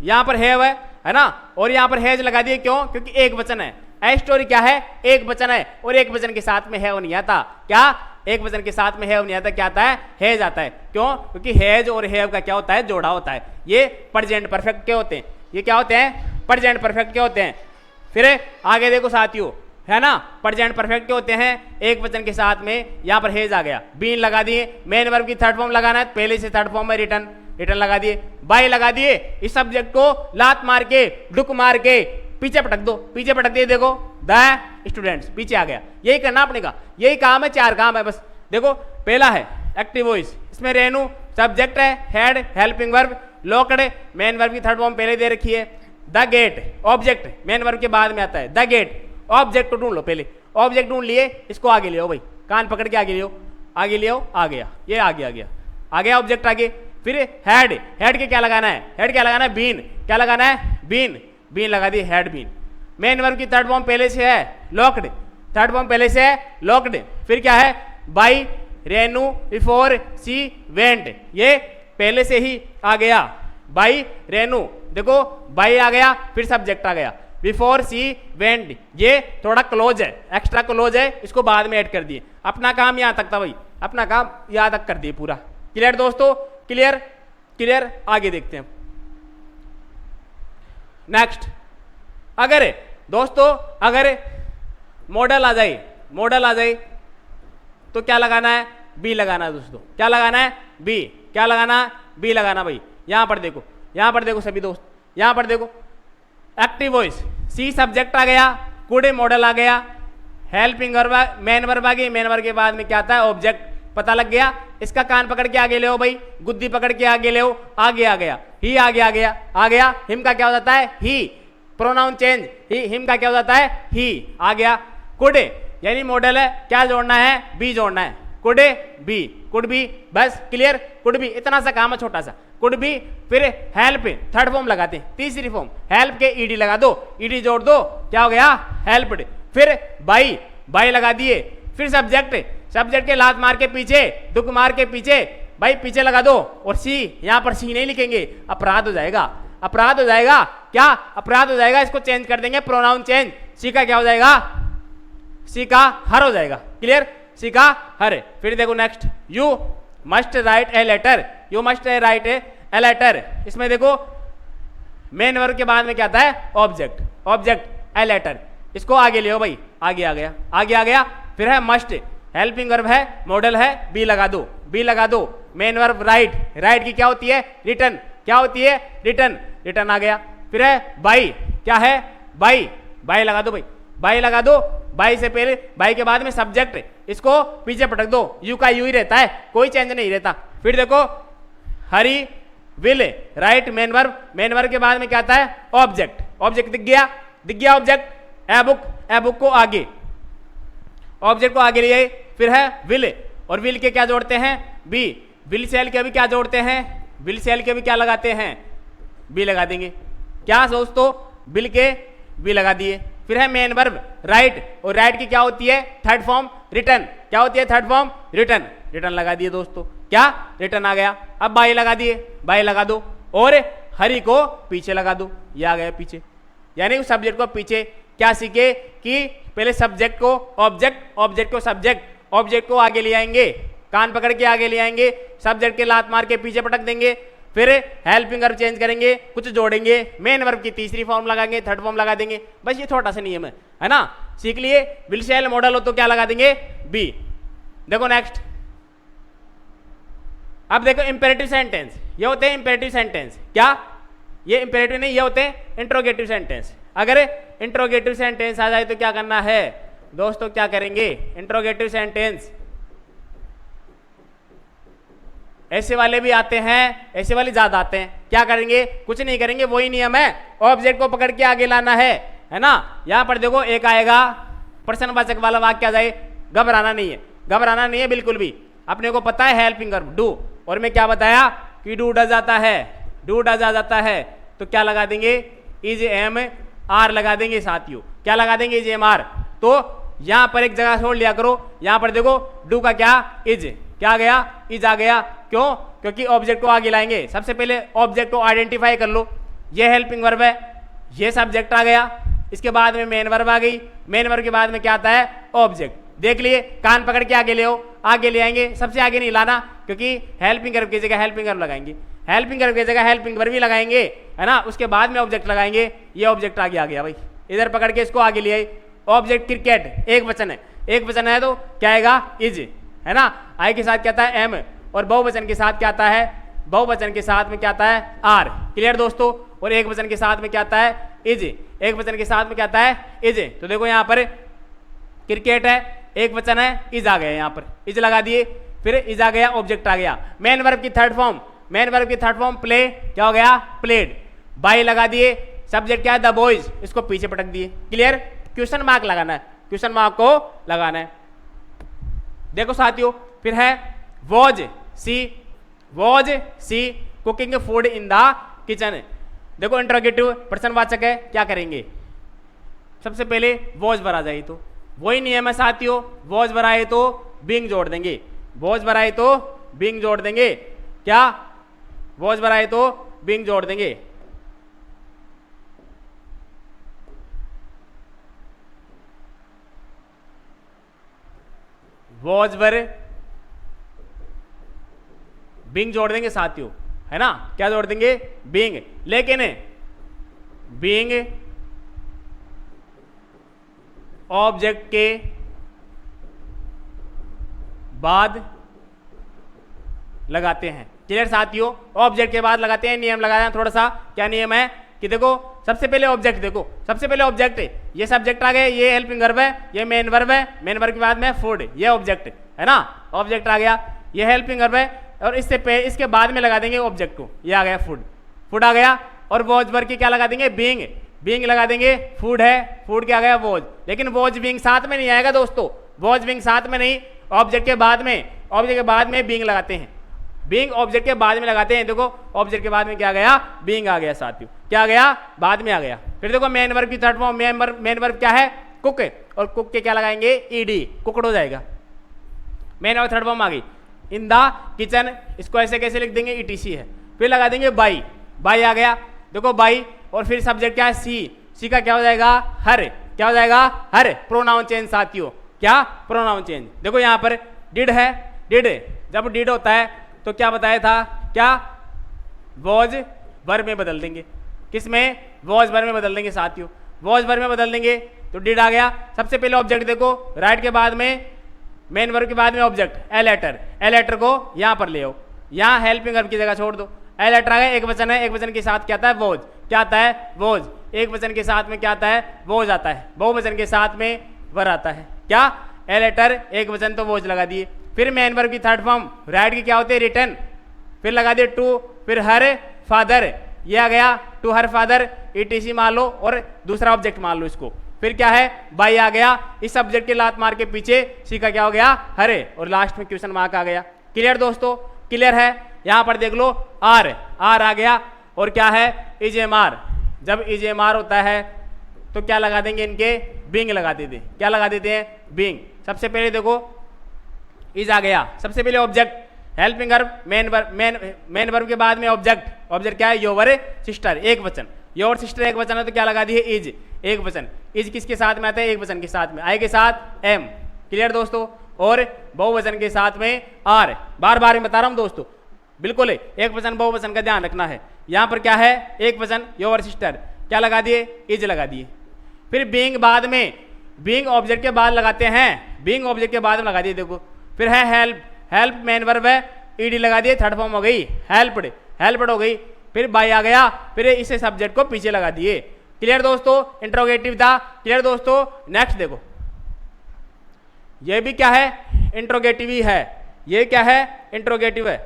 यहां पर है ना, और यहां पर हैज लगा दिए, क्यों, क्योंकि एक वचन है, ए स्टोरी क्या है, एक वचन है, और एक वचन के साथ में है नहीं आता, क्या, एक वचन के साथ में है नहीं आता, क्या आता है, हैज आता है, क्यों, क्योंकि हैज और हैव का क्या होता है, जोड़ा होता है, ये प्रेजेंट परफेक्ट के होते हैं, ये क्या होते हैं, प्रेजेंट परफेक्ट के होते हैं। फिर आगे देखो साथियों, है ना, प्रेजेंट परफेक्ट के होते हैं, एक वचन के साथ में यहां पर हैज आ गया, बीन लगा दिए, मेन वर्ब की थर्ड फॉर्म लगाना है, पहले से थर्ड फॉर्म में रिटर्न, रिटर्न लगा दिए, बाय लगा दिए, इस सब्जेक्ट को लात मार के, डुक मार के पीछे पटक दो, पीछे पटक दिए, देखो द स्टूडेंट्स पीछे आ गया, यही करना अपने का, यही काम है, 4 काम है बस। देखो पहला है एक्टिव वॉइस, इसमें रेनू सब्जेक्ट है, had helping verb, locked main verb की थर्ड फॉर्म पहले दे रखी है, the gate object main verb के बाद में आता है, द गेट ऑब्जेक्ट को ढूंढ लो, पहले ऑब्जेक्ट ढूंढ लिए, इसको आगे ले आओ भाई, कान पकड़ के आगे ले आओ, आगे ले आओ, आ गया, ये आगे आ गया, आ गया ऑब्जेक्ट आगे। फिर हेड, हेड के क्या लगाना है, हेड क्या लगाना है, बीन, क्या लगाना है, बीन, बीन लगा दी, हेड बीन, मेन वर्ब की थर्ड फॉर्म पहले से है, लॉक्ड, थर्ड फॉर्म पहले से है, लॉक्ड, फिर क्या है, by, Renu, before, she, went, ये पहले से ही आ गया, बाई, रेनू, देखो बाई आ गया, फिर सब्जेक्ट आ गया, बिफोर, सी, वेंट, ये थोड़ा क्लोज है, एक्स्ट्रा क्लोज है, इसको बाद में ऐड कर दिए, अपना काम यहां तक था भाई, अपना काम यहां तक कर दिए पूरा। क्लियर दोस्तों, क्लियर, क्लियर। आगे देखते हैं नेक्स्ट। अगर दोस्तों अगर मॉडल आ जाए, मॉडल आ जाए तो क्या लगाना है, बी लगाना है दोस्तों, क्या लगाना है, बी, क्या लगाना है, बी लगाना भाई। यहां पर देखो, यहां पर देखो सभी दोस्त, यहां पर देखो एक्टिव वॉइस, सी सब्जेक्ट आ गया, कुड मॉडल आ गया, हेल्पिंग वर्ब मेन वर्ब आ गई, मेन वर्ब के बाद में क्या आता है, ऑब्जेक्ट, पता लग गया, इसका कान पकड़ के आगे ले आओ भाई, गुद्दी पकड़ के आगे ले आओ, आगे आ गया, ही आगे आ गया, आ गया, हिम का क्या हो जाता है, ही, प्रोनाउन चेंज, ही, हिम का क्या हो जाता है, ही, आ गया, कुड यानी मॉडल है, क्या जोड़ना है, बी जोड़ना है, कुड बी, कुड बी, बस क्लियर, कुड बी, इतना सा काम है छोटा सा, कुड बी। फिर हेल्प थर्ड फॉर्म लगाते हैं, तीसरी फॉर्म हेल्प के ईडी लगा दो, ईडी जोड़ दो, क्या हो गया, हेल्प्ड। फिर बाई, बाई लगा दिए, फिर सब्जेक्ट, सब्जेक्ट के लात मार के पीछे, दुख मार के पीछे, भाई पीछे लगा दो, और सी, यहां पर सी नहीं लिखेंगे, अपराध हो जाएगा, अपराध हो जाएगा, क्या अपराध हो जाएगा, इसको चेंज कर देंगे, प्रोनाउन चेंज, सी का क्या हो जाएगा, सी का हर हो जाएगा। क्लियर, सी का हर। फिर देखो next, you must write a letter, you must write a letter, इसमें देखो मेन वर्ब के बाद में क्या आता है, ऑब्जेक्ट, ऑब्जेक्ट ए लेटर, इसको आगे ले आओ भाई, आगे आ गया, आगे आ गया। फिर है मस्ट, हेल्पिंग वर्ब है, मॉडल है, बी लगा दो, बी लगा दो, मेन वर्ब राइट, राइट की क्या होती है, रिटर्न, क्या होती है, रिटर्न, रिटर्न आ गया। फिर है बाई, क्या है, बाई, बाय लगा दो भाई, बाय लगा दो, बाय से पहले, बाय के बाद में सब्जेक्ट, इसको पीछे पटक दो, यू का यू ही रहता है, कोई चेंज नहीं रहता। फिर देखो Hari will write main verb, main verb के बाद में क्या आता है ऑब्जेक्ट, ऑब्जेक्ट दिख गया ऑब्जेक्ट, ए बुक को आगे, ऑब्जेक्ट को आगे लिए, फिर है विल, और विल के क्या जोड़ते हैं बी, विल से एल के भी क्या जोड़ते हैं, विल से एल के भी क्या लगाते हैं बी लगा देंगे। क्या दोस्तों बिल के बी लगा दिए। फिर है मेन वर्ब राइट, और राइट की क्या होती है थर्ड फॉर्म रिटर्न, क्या होती है थर्ड फॉर्म रिटर्न, रिटर्न लगा दिए दोस्तों, क्या रिटर्न आ गया। अब बाय लगा दिए, बाय लगा दो, और हरी को पीछे लगा दो, ये आ गया पीछे। यानी उस सब्जेक्ट को पीछे क्या सीखे कि पहले सब्जेक्ट को ऑब्जेक्ट, ऑब्जेक्ट को सब्जेक्ट, ऑब्जेक्ट को आगे ले आएंगे, कान पकड़ के आगे ले आएंगे, सब्जेक्ट के लात मार के पीछे पटक देंगे, फिर हेल्पिंग वर्ब चेंज करेंगे, कुछ जोड़ेंगे, मेन वर्ब की तीसरी फॉर्म लगाएंगे, थर्ड फॉर्म लगा देंगे। बस ये छोटा सा नियम है ना, सीख लिए। विल से एल मॉडल हो तो क्या लगा देंगे बी। देखो नेक्स्ट, अब देखो इंपेरेटिव सेंटेंस, ये होते हैं इंपेरेटिव सेंटेंस, क्या ये इंपेरेटिव नहीं, ये होते हैं इंट्रोगेटिव सेंटेंस। अगर इंट्रोगेटिव सेंटेंस आ जाए तो क्या करना है दोस्तों, क्या करेंगे इंट्रोगेटिव सेंटेंस, ऐसे वाले भी आते हैं, ऐसे वाले ज्यादा आते हैं। क्या करेंगे, कुछ नहीं करेंगे, वही नियम है, ऑब्जेक्ट को पकड़ के आगे लाना है ना। यहां पर देखो एक आएगा प्रश्नवाचक वाला वाक्य आ जाए, घबराना नहीं है, घबराना नहीं है बिल्कुल भी। अपने को पता है हेल्पिंग वर्ब डू, और मैं क्या बताया कि डू डज आता है, डू डज आ जाता है, तो क्या लगा देंगे इज एम आर लगा देंगे साथियों, क्या लगा देंगे इज एम आर। तो यहां पर एक जगह छोड़ लिया करो, यहां पर देखो डू का क्या इज, क्या आ गया इज आ गया, क्यों, क्योंकि ऑब्जेक्ट को आगे लाएंगे। सबसे पहले ऑब्जेक्ट को आइडेंटिफाई कर लो, ये हेल्पिंग वर्ब है, ये सब्जेक्ट आ गया, इसके बाद में मेन वर्ब आ गई, मेन वर्ब के बाद में क्या आता है ऑब्जेक्ट। देख लिए, कान पकड़ के आगे ले आओ, आगे ले आएंगे, सबसे आगे नहीं लाना, क्योंकि हेल्पिंग वर्ब की जगह हेल्पिंग वर्ब लगाएंगे, हेल्पिंग वर्ब की जगह हेल्पिंग वर्ब भी लगाएंगे, है ना, उसके बाद में ऑब्जेक्ट लगाएंगे। ये ऑब्जेक्ट आगे आ गया भाई, इधर पकड़ के इसको आगे ले आए। ऑब्जेक्ट क्रिकेट एक वचन है, एक वचन है तो क्या आएगा इज, है ना, आई के साथ क्या आता है एम, और बहुवचन के साथ क्या आता है, बहुवचन के साथ में क्या आता है आर। क्लियर दोस्तों, और एक वचन के साथ में क्या आता है इज, एक वचन के साथ में क्या आता है इज। तो देखो यहाँ पर क्रिकेट है, एक वचन है, इज आ गया, यहाँ पर इज लगा दिए, फिर इज आ गया, ऑब्जेक्ट आ गया। मेन वर्ब की थर्ड फॉर्म, मेन वर्ब की थर्ड फॉर्म प्ले, क्या हो गया प्लेड, बाय लगा दिए, सब्जेक्ट क्या है द बॉयज, इसको पीछे पटक दिए। क्लियर, क्वेश्चन मार्क लगाना है, क्वेश्चन मार्क को लगाना है। देखो साथियों, फिर है was she cooking food in the kitchen. देखो इंट्रोगेटिव प्रश्नवाचक है, क्या करेंगे, सबसे पहले वॉज भरा जाए, तो वही नियम है साथियों, वॉज भराए तो बीइंग जोड़ देंगे, वॉज भराए तो बीइंग जोड़ देंगे, क्या वॉज भराए तो बीइंग जोड़ देंगे। वॉज भर बीइंग जोड़ देंगे साथियों, है ना, क्या जोड़ देंगे बीइंग, लेकिन बीइंग ऑब्जेक्ट के बाद लगाते हैं। क्लियर साथियों, ऑब्जेक्ट के बाद लगाते हैं, नियम लगाना है थोड़ा सा। क्या नियम है कि देखो सबसे पहले ऑब्जेक्ट, देखो सबसे पहले ऑब्जेक्ट, ये सब्जेक्ट आ गए, ये हेल्पिंग वर्ब है, ये मेन वर्ब है, मेन वर्ब के बाद में फूड, ये ऑब्जेक्ट है ना, ऑब्जेक्ट आ गया, ये हेल्पिंग वर्ब है, और इसके बाद में लगा देंगे ऑब्जेक्ट को, ये आ गया फूड, फूड आ गया, और वॉज वर्ब की क्या लगा देंगे बीइंग, बीइंग लगा देंगे, फूड है, फूड क्या आ गया वॉज, लेकिन वॉज बीइंग साथ में नहीं आएगा दोस्तों, वॉज बीइंग साथ में नहीं, ऑब्जेक्ट के बाद में, ऑब्जेक्ट के बाद में बीइंग लगाते हैं, बीइंग ऑब्जेक्ट के बाद में लगाते हैं। देखो ऑब्जेक्ट के बाद में क्या गया बीइंग आ गया साथियों, क्या आ गया बाद में आ गया। फिर देखो मेन वर्ब की थर्ड फॉर्म, मेन वर्ब क्या है कुक, और कुक के क्या लगाएंगे ईडी, कुकड हो जाएगा, मेन वर्ब थर्ड फॉर्म आ गई। इन द किचन, इसको ऐसे कैसे लिख देंगे ईटीसी है, फिर लगा देंगे बाई, बाई आ गया, देखो बाई, और फिर सब्जेक्ट क्या है सी का क्या हो जाएगा हर, क्या हो जाएगा हर, प्रोनाउन चेंज साथियों, क्या प्रोनाउन चेंज। देखो यहाँ पर डिड है, डिड जब डिड होता है तो क्या बताया था, क्या वॉज वर्ब में बदल देंगे, किसमें वॉज वर्ब में बदल देंगे साथियों, वॉज वर्ब में बदल देंगे तो डिड आ गया। सबसे पहले ऑब्जेक्ट देखो, राइट के बाद में मेन वर्ब के बाद में ऑब्जेक्ट, ए लेटर को यहाँ पर ले आओ, यहाँ हेल्पिंग वर्ब की जगह छोड़ दो, ए लेटर आ गया, एक वचन है, एक वचन के साथ क्या आता है वॉज, क्या आता है, वोज। एक वचन के साथ में क्या आता है, वोज आता है। बहुवचन के साथ में वर आता है, क्या, ए लेटर, एक वचन तो वोज लगा दिए। फिर मेन वर्ब की थर्ड फॉर्म राइट की क्या होती है, रिटर्न, फिर लगा दिए टू, फिर हर फादर, ये आ गया टू हर फादर, ETC मान लो और दूसरा ऑब्जेक्ट मान लो इसको। फिर क्या है, बाई आ गया, इस सब्जेक्ट के लात मार के पीछे सी का क्या हो गया, हरे, और लास्ट में क्वेश्चन मार्क आ गया। क्लियर दोस्तों, क्लियर है। यहां पर देख लो आर आ गया, और क्या है, EJMR। जब EJMR होता है तो क्या लगा देंगे, इनके बीइंग लगा देते हैं। क्या लगा देते हैं, बीइंग। सबसे पहले देखो इज आ गया, सबसे पहले object, helping verb, main verb के बाद में ऑब्जेक्ट। ऑब्जेक्ट क्या है, योर सिस्टर, एक वचन। योर सिस्टर एक वचन है तो क्या लगा दिए, इज, एक वचन। इज किसके साथ में आता है, एक वचन के साथ में, आई के साथ एम। क्लियर दोस्तों। और बहुवचन के साथ में आर। बार बार बता रहा हूं दोस्तों, बिल्कुल एक वचन बहुवचन का ध्यान रखना है। यहां पर क्या है, एक वचन, योर सिस्टर, क्या लगा दिए, इज लगा दिए। फिर बीइंग बाद में, बीइंग ऑब्जेक्ट के बाद लगाते हैं, बीइंग ऑब्जेक्ट के बाद में लगा दिए देखो। फिर है हेल्प, हेल्प मेन वर्ब है, ED लगा दिए, थर्ड फॉर्म हो गई हेल्प्ड, हेल्प्ड हो गई। फिर बाई आ गया, फिर इसे सब्जेक्ट को पीछे लगा दिए। क्लियर दोस्तों, इंट्रोगेटिव था। क्लियर दोस्तों। नेक्स्ट देखो, ये भी क्या है, इंट्रोगेटिव ही है। ये क्या है, इंट्रोगेटिव है।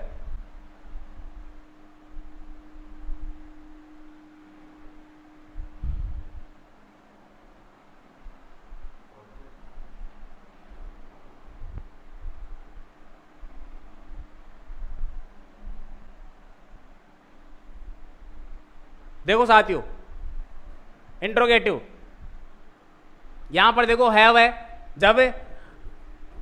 देखो साथियों, इंट्रोगेटिव, यहां पर देखो हैव है, जब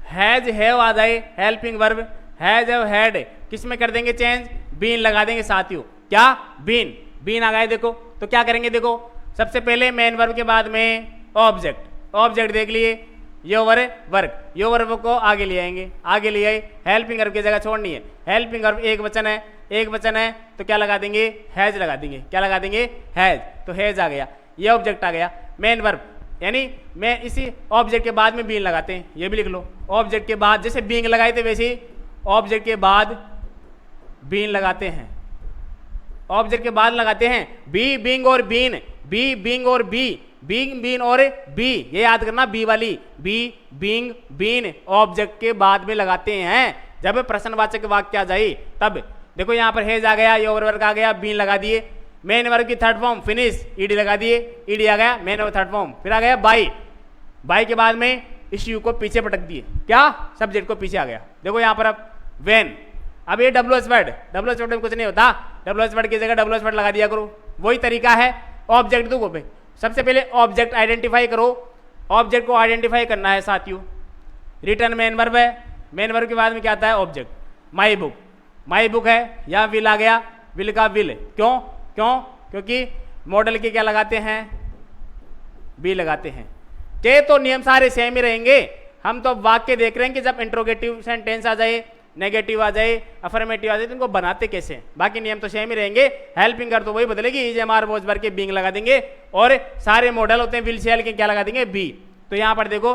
हैज हैव आ जाए, helping verb has have had, किस में कर देंगे चेंज, बीन लगा देंगे साथियों। क्या, बीन, बीन आ गए देखो। तो क्या करेंगे देखो, सबसे पहले मेन वर्ब के बाद में ऑब्जेक्ट, ऑब्जेक्ट देख लिए, योर वर्क, योर वर्ब को आगे ले आएंगे, आगे ले आए, हेल्पिंग वर्ब की जगह छोड़नी है। हेल्पिंग वर्ब एक वचन है, एक वचन है तो क्या लगा देंगे, हैज लगा देंगे। क्या लगा देंगे, हैज, तो हैज आ गया, ये ऑब्जेक्ट आ गया। मेन वर्ब, यानी मैं इसी ऑब्जेक्ट के बाद में बीइंग लगाते हैं, ये भी लिख लो। ऑब्जेक्ट के बाद जैसे बीइंग लगाए थे वैसे ही ऑब्जेक्ट के बाद बीइंग लगाते हैं, ऑब्जेक्ट के बाद लगाते हैं। बी, बीइंग और बीन, बी, बीइंग और बी, बीइंग, बीन और बी, ये याद करना, बी वाली, बी, बीइंग, बीन ऑब्जेक्ट के बाद में लगाते हैं जब प्रश्नवाचक वाक्य आ जाए तब। देखो यहां पर हेज आ गया, योर वर्क आ गया, बीन लगा दिए। मेन वर्ब की थर्ड फॉर्म फिनिश, ED लगा दिए, ED आ गया मेन वर्ब थर्ड फॉर्म। फिर आ गया बाई, बाई के बाद में इस यू को पीछे पटक दिए, क्या, सब्जेक्ट को पीछे आ गया। देखो यहां पर अब वेन, अब ये WH वर्ड, WH वर्ड में कुछ नहीं होता, WH वर्ड की जगह WH वर्ड लगा दिया करो, वही तरीका है। ऑब्जेक्ट दो पे, सबसे पहले ऑब्जेक्ट आइडेंटिफाई करो, ऑब्जेक्ट को आइडेंटिफाई करना है साथियों। रिटर्न मेन वर्ब है, मेन वर्ब के बाद में क्या आता है, object. My book, my book है, यहाँ विल आ गया, विल का विल, क्यों, क्यों, क्योंकि मॉडल के क्या लगाते हैं, बी लगाते हैं। के तो नियम सारे सेम ही रहेंगे, हम तो वाक्य देख रहे हैं कि जब इंट्रोगेटिव सेंटेंस आ जाए, नेगेटिव आ जाए, अफर्मेटिव आ जाए तो इनको बनाते कैसे हैं, बाकी नियम तो सेम ही रहेंगे। हेल्पिंग कर तो वही बदलेगी, EJMR वॉज भर के बीइंग लगा देंगे, और सारे मॉडल होते हैं विल से के क्या लगा देंगे, बी। तो यहाँ पर देखो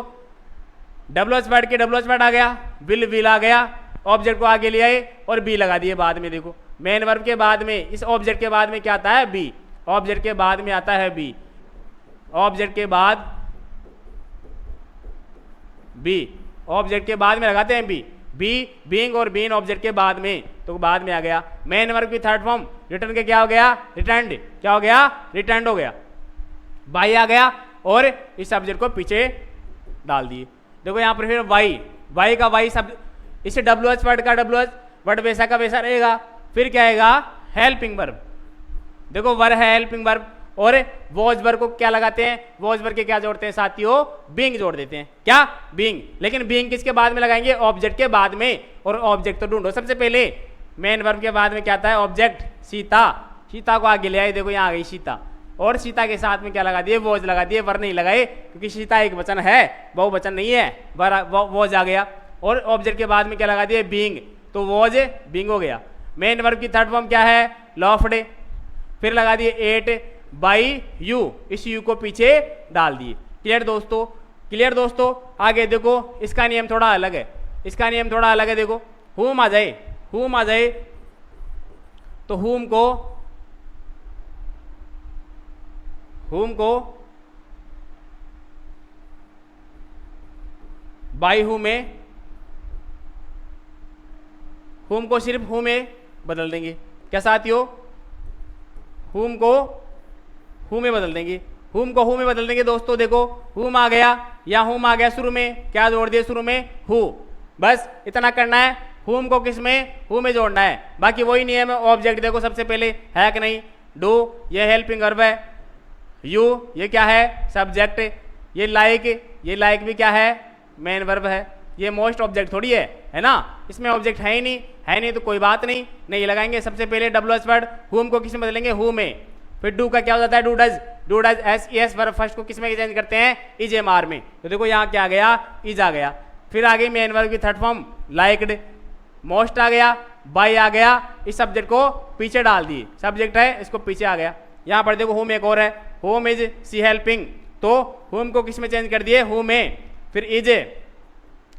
WH वर्ड के WH वर्ड आ गया, विल आ गया, ऑब्जेक्ट को आगे ले आए और बी लगा दिए बाद में। देखो मेन वर्ब के बाद में, इस ऑब्जेक्ट के बाद में क्या आता है, बी, ऑब्जेक्ट के बाद में आता है बी, ऑब्जेक्ट के बाद बी, ऑब्जेक्ट के बाद में लगाते हैं बी, बी, बीइंग और बीन ऑब्जेक्ट के बाद में, तो बाद में आ गया। मेन वर्ब की थर्ड फॉर्म रिटर्न के क्या हो गया, रिटर्न्ड, क्या हो गया, रिटर्न्ड हो गया। बाई आ गया और इस सब्जेक्ट को पीछे डाल दिए। देखो यहाँ पर फिर वाई, वाई का वाई सब, इसे WH वर्ड का WH वर्ड वैसा का वैसा रहेगा। फिर क्या आएगा, हेल्पिंग वर्ब, देखो वर है हेल्पिंग वर्ब, और वॉज वर्ब को क्या लगाते हैं, वॉज वर्ब के क्या जोड़ते हैं साथियों, बीइंग जोड़ देते हैं, क्या, बीइंग। लेकिन बीइंग किसके बाद में लगाएंगे, ऑब्जेक्ट के बाद में, और ऑब्जेक्ट तो ढूंढो सबसे पहले। मेन वर्ब के बाद में क्या आता है, ऑब्जेक्ट। सीता, सीता को आगे ले आए, देखो यहाँ आ गई सीता, और सीता के साथ में क्या लगा दिए, वॉज लगा दिए, वर नहीं लगाए क्योंकि सीता एक वचन है, बहुवचन नहीं है, वॉज आ गया। और ऑब्जेक्ट के बाद में क्या लगा दिए, बीइंग, तो वॉज बीइंग हो गया। मेन वर्ब की थर्ड फॉर्म क्या है, लॉफ्ड, फिर लगा दिए एट बाई यू, इस यू को पीछे डाल दिए। क्लियर दोस्तों, क्लियर दोस्तों। आगे देखो इसका नियम थोड़ा अलग है, इसका नियम थोड़ा अलग है। देखो हुम आ जाए, हुम आ जाए तो हुम को whom को by whom में, whom को सिर्फ whom में बदल देंगे। क्या साथियों, whom को who में बदल देंगे, whom को who में बदल देंगे। दोस्तों देखो whom आ गया या whom आ गया शुरू में, क्या जोड़ दिए शुरू में, who। बस इतना करना है, whom को किस में, who में जोड़ना है, बाकी वही नियम है। ऑब्जेक्ट देखो सबसे पहले है कि नहीं, डू ये हेल्पिंग वर्ब है, यू ये क्या है, सब्जेक्ट, ये लाइक भी क्या है, मेन वर्ब है। ये मोस्ट ऑब्जेक्ट थोड़ी है ना, इसमें ऑब्जेक्ट है ही नहीं तो कोई बात नहीं लगाएंगे। सबसे पहले WH वर्ड whom को किस में बदलेंगे, who में। फिर डू का क्या हो जाता है, do does S verb first को किस में चेंज करते हैं, इज एम आर में। तो देखो यहाँ क्या आ गया, इज आ गया। फिर आ गई मेन वर्ब की थर्ड फॉर्म लाइक्ड, मोस्ट आ गया, बाय आ गया, इस सब्जेक्ट को पीछे डाल दिए, सब्जेक्ट है इसको पीछे आ गया। यहाँ पर देखो होम एक और है, होम इज सी हेल्पिंग, तो होम को किस में चेंज कर दिए, होम में। फिर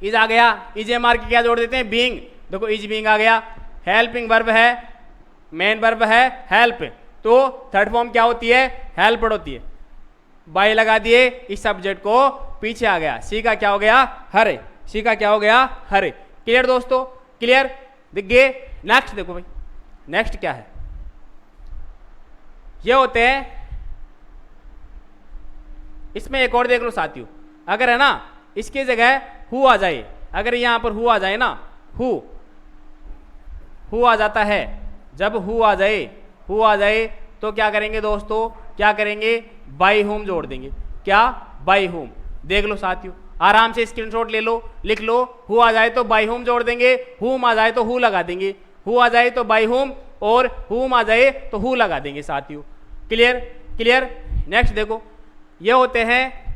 इज आ गया, इज एम आर की क्या जोड़ देते हैं, बीइंग, देखो इज बीइंग आ गया। हेल्पिंग वर्ब है, मेन वर्ब है हेल्प, तो थर्ड फॉर्म क्या होती है, हेल्प्ड होती है। बाय लगा दिए, इस सब्जेक्ट को पीछे आ गया। सी का क्या हो गया, हर, सी का क्या हो गया, हर। क्लियर दोस्तों, क्लियर दिख गए। नेक्स्ट देखो भाई, नेक्स्ट क्या है, ये होते हैं, इसमें एक और देख लो साथियों, अगर है ना इसकी जगह हु आ जाए, अगर यहां पर हु आ जाए ना, हु आ जाता है, जब हु आ जाए तो क्या करेंगे दोस्तों, क्या करेंगे, बाई होम जोड़ देंगे। क्या, बाई होम। देख लो साथियों, आराम से स्क्रीनशॉट ले लो, लिख लो, हु आ जाए तो बाई होम जोड़ देंगे, हुम आ जाए तो हु लगा देंगे, हु आ जाए तो बाई होम और हुम आ जाए तो हु लगा देंगे साथियों। Clear clear. नेक्स्ट देखो, ये होते हैं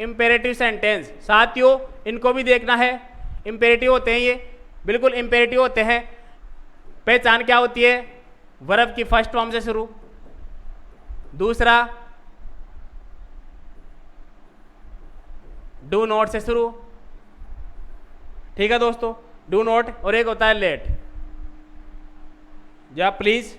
इंपेरेटिव सेंटेंस। साथियों इनको भी देखना है, इंपेरेटिव होते हैं ये, बिल्कुल इंपेरेटिव होते हैं। पहचान क्या होती है, वर्ब की फर्स्ट फॉर्म से शुरू, दूसरा डू नॉट से शुरू, ठीक है दोस्तों, डू नॉट, और एक होता है लेट। या प्लीज,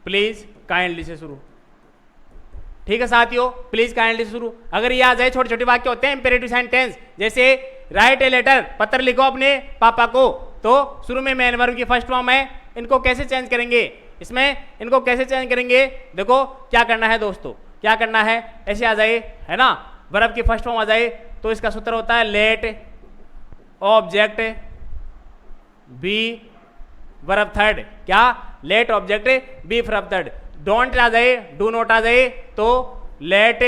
प्लीज काइंडली से शुरू, ठीक है साथियों, प्लीज काइंडली से शुरू। अगर ये आ जाए, छोटे छोटे वाक्य होते हैं इंपेरेटिव सेंटेंस, जैसे राइट ए लेटर, पत्र लिखो अपने पापा को, तो शुरू में मेन वर्ब की फर्स्ट फॉर्म है। इनको कैसे चेंज करेंगे, इसमें इनको कैसे चेंज करेंगे, देखो क्या करना है दोस्तों, क्या करना है, ऐसे आ जाए है ना, वर्ब की फर्स्ट फॉर्म आ जाए तो इसका सूत्र होता है let object be verb third. क्या, let object be verb third. Don't आ जाए, डू नॉट आ जाए तो let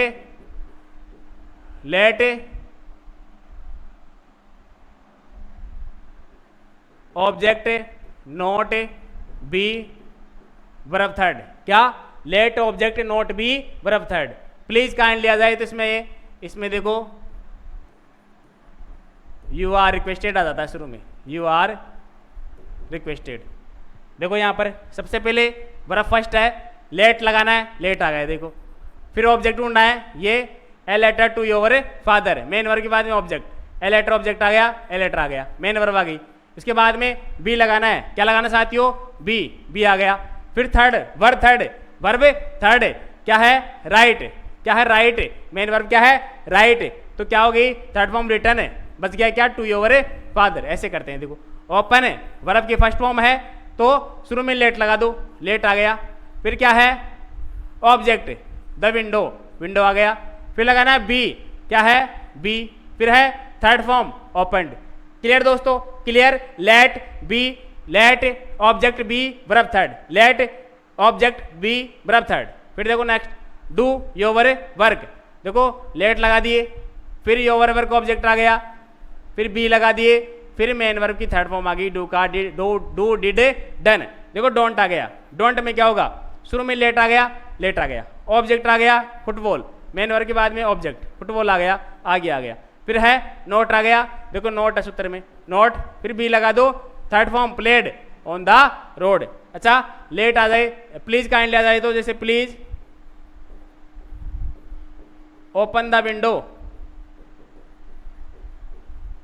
object not be verb third. क्या, let object not be verb third. Please kindly आ जाए तो इसमें देखो यू आर रिक्वेस्टेड आ जाता है शुरू में, यू आर रिक्वेस्टेड। देखो यहां पर सबसे पहले वर्ब फर्स्ट है, लेट लगाना है, लेट आ गया देखो। फिर ऑब्जेक्ट ढूंढना है, ये a letter to your father, main verb के बाद में ऑब्जेक्ट, ए लेटर ऑब्जेक्ट आ गया, ए लेटर आ गया, मेन वर्ब आ गई। इसके बाद में बी लगाना है, क्या लगाना साथियों, बी आ गया। फिर थर्ड वर्ब थर्ड क्या है, राइट, क्या है, राइट, मेन वर्ब क्या है, राइट, तो क्या हो गई, थर्ड फॉर्म रिटर्न है, बच गया क्या, टू योर फादर। ऐसे करते हैं देखो, ओपन है, वर्ब की फर्स्ट फॉर्म है तो शुरू में लेट लगा दो, लेट आ गया। फिर क्या है, ऑब्जेक्ट द विंडो आ गया। फिर लगाना है बी, क्या है, बी। फिर है थर्ड फॉर्म ओपनड। क्लियर दोस्तों, clear. Let object be verb third, let object be verb third. फिर देखो नेक्स्ट, डू योर वर्क, देखो लेट लगा दिए, फिर योर वर्क ऑब्जेक्ट आ गया, फिर बी लगा दिए, फिर मेन वर्ब की थर्ड फॉर्म आ गई, डू का, डू डिड डन। देखो डोंट आ गया, डोंट में क्या होगा, शुरू में लेट आ गया, ऑब्जेक्ट आ गया फुटबॉल, मेन वर्ब के बाद में ऑब्जेक्ट फुटबॉल आ गया, आ गया। फिर है नोट आ गया, देखो नोट है सूत्र में, नोट, फिर बी लगा दो, third form played on the road. अच्छा, लेट आ जाए, प्लीज काइंडली आ जाए तो जैसे प्लीज ओपन द विंडो,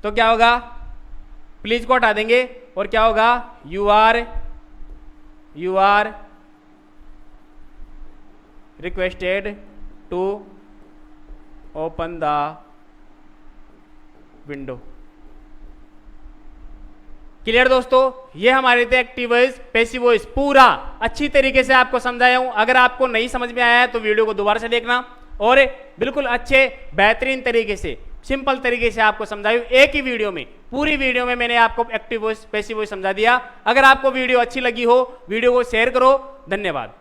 तो क्या होगा, प्लीज को हटा देंगे और क्या होगा, you are requested to open the window. Clear दोस्तों, ये हमारे थे एक्टिव वॉइस पैसिव वॉइस, पूरा अच्छी तरीके से आपको समझाया हूं। अगर आपको नहीं समझ में आया है तो वीडियो को दोबारा से देखना, और बिल्कुल अच्छे बेहतरीन तरीके से सिंपल तरीके से आपको समझाई एक ही वीडियो में, पूरी वीडियो में मैंने आपको एक्टिव वॉइस पैसिव वॉइस समझा दिया। अगर आपको वीडियो अच्छी लगी हो वीडियो को शेयर करो। धन्यवाद।